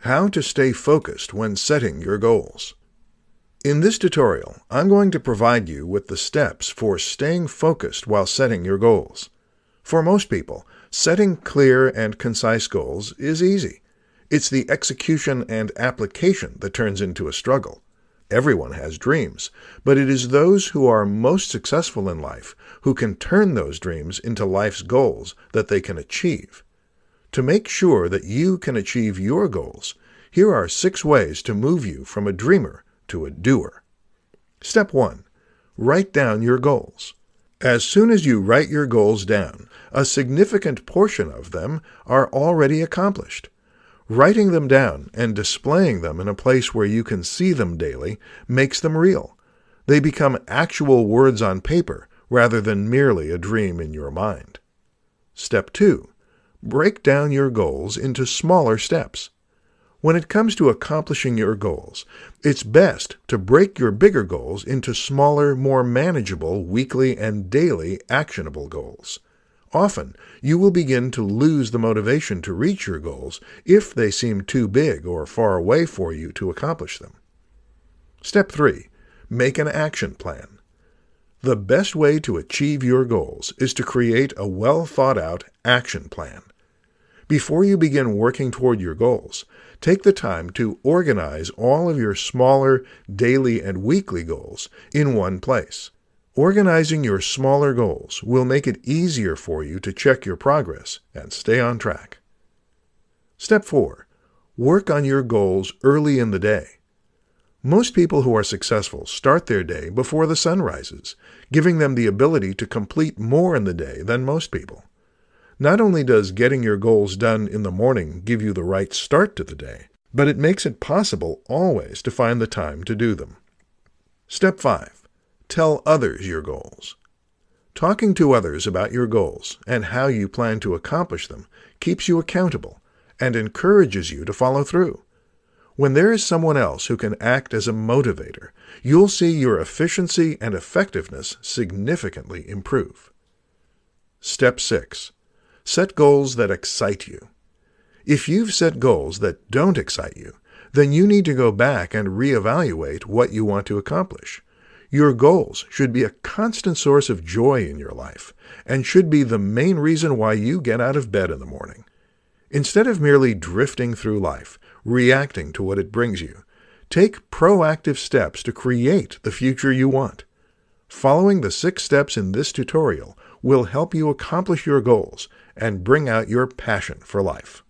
How to stay focused when setting your goals. In this tutorial, I'm going to provide you with the steps for staying focused while setting your goals. For most people, setting clear and concise goals is easy. It's the execution and application that turns into a struggle. Everyone has dreams, but it is those who are most successful in life who can turn those dreams into life's goals that they can achieve. To make sure that you can achieve your goals, here are 6 ways to move you from a dreamer to a doer. Step 1. Write down your goals. As soon as you write your goals down, a significant portion of them are already accomplished. Writing them down and displaying them in a place where you can see them daily makes them real. They become actual words on paper rather than merely a dream in your mind. Step 2. Break down your goals into smaller steps. When it comes to accomplishing your goals, it's best to break your bigger goals into smaller, more manageable weekly and daily actionable goals. Often, you will begin to lose the motivation to reach your goals if they seem too big or far away for you to accomplish them. Step 3. Make an action plan. The best way to achieve your goals is to create a well-thought-out action plan. Before you begin working toward your goals, take the time to organize all of your smaller daily and weekly goals in one place. Organizing your smaller goals will make it easier for you to check your progress and stay on track. Step 4. Work on your goals early in the day. Most people who are successful start their day before the sun rises, giving them the ability to complete more in the day than most people. Not only does getting your goals done in the morning give you the right start to the day, but it makes it possible always to find the time to do them. Step 5. Tell others your goals. Talking to others about your goals and how you plan to accomplish them keeps you accountable and encourages you to follow through. When there is someone else who can act as a motivator, you'll see your efficiency and effectiveness significantly improve. Step 6. Set goals that excite you. If you've set goals that don't excite you, then you need to go back and reevaluate what you want to accomplish. Your goals should be a constant source of joy in your life and should be the main reason why you get out of bed in the morning. Instead of merely drifting through life, reacting to what it brings you, take proactive steps to create the future you want. Following the 6 steps in this tutorial will help you accomplish your goals and bring out your passion for life.